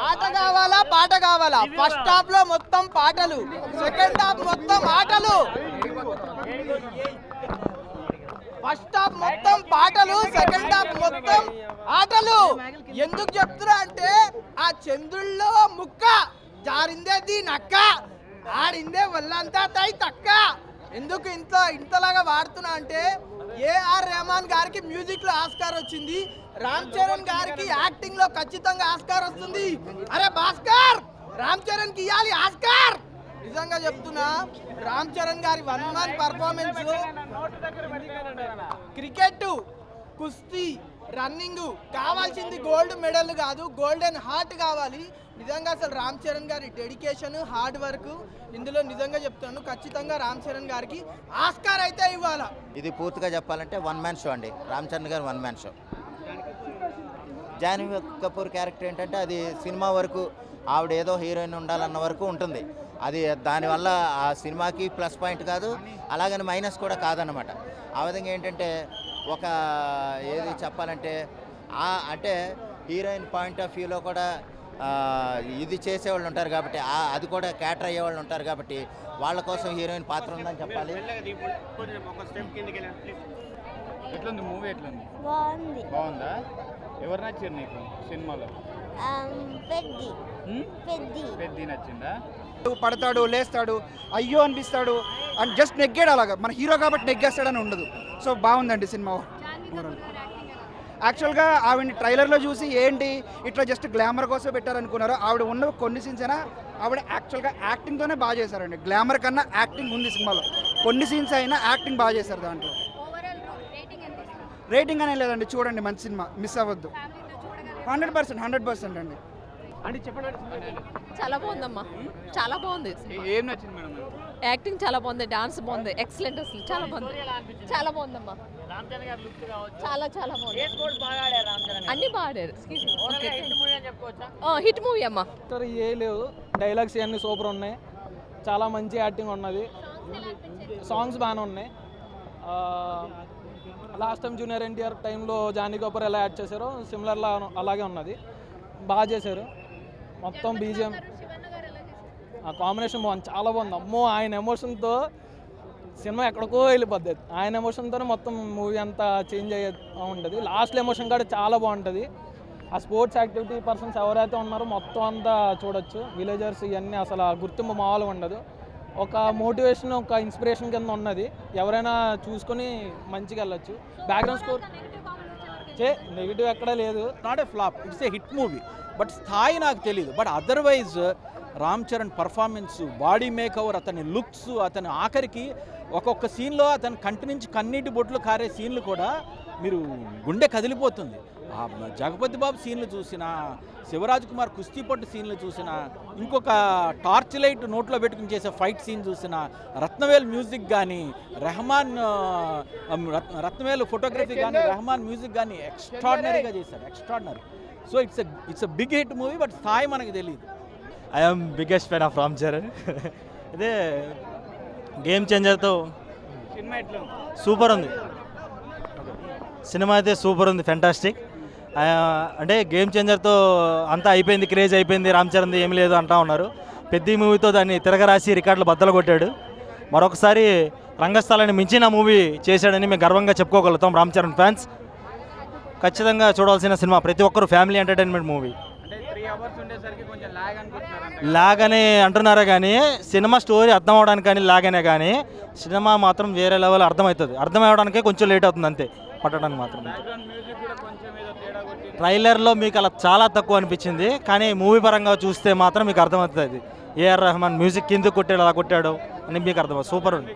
ఆట కావాలా పాట కావాలా? ఫస్ట్ హాఫ్ లో మొత్తం పాటలు, సెకండ్ హాఫ్ మొత్తం ఆటలు. ఫస్ట్ హాఫ్ మొత్తం పాటలు, సెకండ్ హాఫ్ మొత్తం ఆటలు. ఎందుకు చెప్తున్నా అంటే ఆ చంద్రుల్లో ముక్క జారిందే దీనక్క, ఆడిందే వల్లంతా తై తక్క. ఎందుకు ఇంతలాగా వాడుతున్నా అంటే ఏఆర్ రెహమాన్ గారికి మ్యూజిక్ లో ఆస్కార్ వచ్చింది, రామ్ చరణ్ గారికి యాక్టింగ్ లో ఖచ్చితంగా ఆస్కార్ వస్తుంది. అరే భాస్కర్, రామ్ చరణ్ కి ఇవ్వాలి ఆస్కార్. నిజంగా చెప్తున్నా, రామ్ చరణ్ గారి 1 man పర్ఫార్మెన్స్, క్రికెట్, కుస్తీ, రన్నింగ్ కావాల్సింది గోల్డ్ మెడల్ కాదు, గోల్డెన్ హార్ట్ కావాలి. నిజంగా అసలు రామ్ చరణ్ గారి డెడికేషన్, హార్డ్ వర్క్ ఇందులో నిజంగా చెప్తాను, ఖచ్చితంగా రామ్ చరణ్ గారికి ఆస్కార్ అయితే ఇవ్వాలా. ఇది పూర్తిగా చెప్పాలంటే 1 man షో అండి. రామ్ చరణ్ గారు 1 man show. Janhvi Kapoor character ఏంటంటే అది సినిమా వరకు ఆవిడ ఏదో హీరోయిన్ ఉండాలన్న వరకు ఉంటుంది. అది దానివల్ల ఆ సినిమాకి ప్లస్ పాయింట్ కాదు, అలాగని మైనస్ కూడా కాదన్నమాట. ఆ విధంగా ఏంటంటే ఒక ఏది చెప్పాలంటే అంటే హీరోయిన్ పాయింట్ ఆఫ్ వ్యూలో కూడా ఇది చేసేవాళ్ళు ఉంటారు కాబట్టి, అది కూడా క్యాటర్ అయ్యేవాళ్ళు ఉంటారు కాబట్టి వాళ్ళ కోసం హీరోయిన్ పాత్ర ఉందని చెప్పాలి. ఎట్లుంది మూవీ? ఎట్లుంది? బాగుంది. బాగుందా? ఎవరు నచ్చారు నీకు సినిమాలో? పెద్ది నచ్చిందా? పడతాడు, లేస్తాడు, అయ్యో అనిపిస్తాడు అండ్ జస్ట్ నెగ్గాడు. అలాగా మన హీరో కాబట్టి నెగ్గేస్తాడని ఉండదు. సో బాగుందండి సినిమా. యాక్చువల్గా ఆవిడ ట్రైలర్లో చూసి ఏంటి ఇట్లా జస్ట్ గ్లామర్ కోసం పెట్టారనుకున్నారు. ఆవిడ ఉన్న కొన్ని సీన్స్ అయినా ఆవిడ యాక్చువల్గా యాక్టింగ్తోనే బాగా చేశారండి. గ్లామర్ కన్నా యాక్టింగ్ ఉంది సినిమాలో. కొన్ని సీన్స్ అయినా యాక్టింగ్ బాగా చేశారు దాంట్లో. రేటింగ్ అనే లేదండి, చూడండి, మంచి సినిమా, మిస్ అవ్వద్దు. 100% అండి. చాలా బాగుందమ్మా, చాలా బాగుంది. ఏం నచ్చింది మేడం? యాక్టింగ్ చాలా బాగుంది, డాన్స్ బాగుంది, ఎక్సలెంట్, అసలు చాలా బాగుంది, చాలా బాగుందమ్మా. చాలా చాలా బాగుంది, అన్ని బాగా ఆడారు. హిట్ మూవీ అమ్మా. ఏ లేవు, డైలాగ్స్ ఇవన్నీ సూపర్ ఉన్నాయి, చాలా మంచి యాక్టింగ్ ఉన్నది, సాంగ్స్ బాగానే ఉన్నాయి. లాస్ట్ టైం జూనియర్ ఎన్టీఆర్ టైంలో జానీ కపూర్ ఎలా యాడ్ చేశారో సిమిలర్లా అలాగే ఉన్నది, బాగా చేశారు. మొత్తం బీజిఎం ఆ కాంబినేషన్ బాగుంది, చాలా బాగుంది. అమ్మో, ఆయన ఎమోషన్తో సినిమా ఎక్కడికో వెళ్ళిపోద్ది. ఆయన ఎమోషన్తోనే మొత్తం మూవీ అంతా చేంజ్ అయ్యే ఉంటుంది. లాస్ట్లో ఎమోషన్ కూడా చాలా బాగుంటుంది. ఆ స్పోర్ట్స్ యాక్టివిటీ పర్సన్స్ ఎవరైతే ఉన్నారో మొత్తం అంతా చూడొచ్చు. విలేజర్స్ ఇవన్నీ అసలు గుర్తింపు మామూలుగా ఉండదు. ఒక మోటివేషన్, ఒక ఇన్స్పిరేషన్ కింద ఉన్నది, ఎవరైనా చూసుకొని మంచిగా వెళ్ళొచ్చు. బ్యాక్గ్రౌండ్ స్కోర్ నెగిటివ్ ఎక్కడా లేదు. Not a flop, it's a hit movie. But స్థాయి నాకు తెలియదు. But otherwise Ram Charan performance, body makeover, అతని లుక్స్, అతని ఆఖరికి ఒక్కొక్క సీన్లో అతని కంటి నుంచి కన్నీటి బొట్లు కారే సీన్లు కూడా మీరు గుండె కదిలిపోతుంది. జగపతి బాబు సీన్లు చూసినా, శివరాజ్ కుమార్ కుస్తీ పట్టు సీన్లు చూసినా, ఇంకొక టార్చ్ లైట్ నోట్లో పెట్టుకుని చేసే ఫైట్ సీన్ చూసినా, రత్నవేల్ మ్యూజిక్ కానీ, రత్నవేల్ ఫోటోగ్రఫీ కానీ, రెహమాన్ మ్యూజిక్ కానీ ఎక్స్ట్రాడినరీగా చేశారు, extraordinary. So it's big hit movie. But స్థాయి మనకు తెలియదు. I'm biggest fan of Ram Charan. ఇదే గేమ్ చేంజర్తో సినిమా ఎట్లా సూపర్ ఉంది. సినిమా అయితే సూపర్ ఉంది, ఫెంటాస్టిక్. అంటే గేమ్ చేంజర్తో అంతా అయిపోయింది, క్రేజ్ అయిపోయింది, రామ్ చరణ్ది ఏం లేదు అంటా ఉన్నారు. పెద్ద మూవీతో దాన్ని తిరగరాసి రికార్డులు బద్దలు కొట్టాడు. మరొకసారి రంగస్థలాన్ని మించిన మూవీ చేశాడని మేము గర్వంగా చెప్పుకోగలుగుతాం. రామ్ చరణ్ ఫ్యాన్స్ ఖచ్చితంగా చూడాల్సిన సినిమా, ప్రతి ఒక్కరు ఫ్యామిలీ ఎంటర్టైన్మెంట్ మూవీ. లాగ్ అని అంటున్నారా కానీ సినిమా స్టోరీ అర్థం అవడానికి కానీ లాగ్ అనే కానీ సినిమా మాత్రం వేరే లెవెల్ అర్థమవుతుంది. అర్థం అవ్వడానికే కొంచెం లేట్ అవుతుంది అంతే, పట్టడానికి మాత్రం. ట్రైలర్లో మీకు అలా చాలా తక్కువ అనిపించింది, కానీ మూవీ పరంగా చూస్తే మాత్రం మీకు అర్థమవుతుంది. ఏఆర్ రెహమాన్ మ్యూజిక్ కింద కొట్టాడు, అలా కొట్టాడు అని మీకు అర్థమవుతుంది. సూపర్ ఉంది.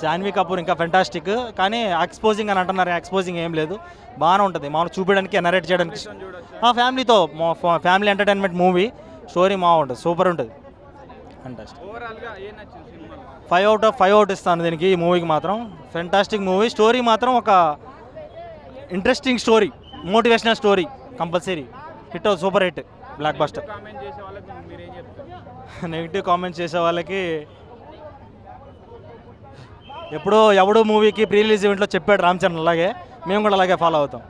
జాన్వీ కపూర్ ఇంకా ఫెంటాస్టిక్. కానీ ఎక్స్పోజింగ్ అని అంటున్నారు, ఎక్స్పోజింగ్ ఏం లేదు, బాగానే ఉంటుంది. మామూలు చూపించడానికి, నరేట్ చేయడానికి, ఫ్యామిలీతో ఫ్యామిలీ ఎంటర్టైన్మెంట్ మూవీ. స్టోరీ బాగుంటుంది, సూపర్ ఉంటుంది, ఫెంటాస్టిక్. 5/5 ఇస్తాను దీనికి, ఈ మూవీకి మాత్రం. Fantastic movie. స్టోరీ మాత్రం ఒక interesting story, motivational story, compulsory hit, super hit, block buster. Negative comments చేసే వాళ్ళకి ఎప్పుడో ఎవడో మూవీకి ప్రీ రిలీజ్ ఈవెంట్లో చెప్పాడు రామ్ చరణ్, అలాగే మేము కూడా అలాగే ఫాలో అవుతాం.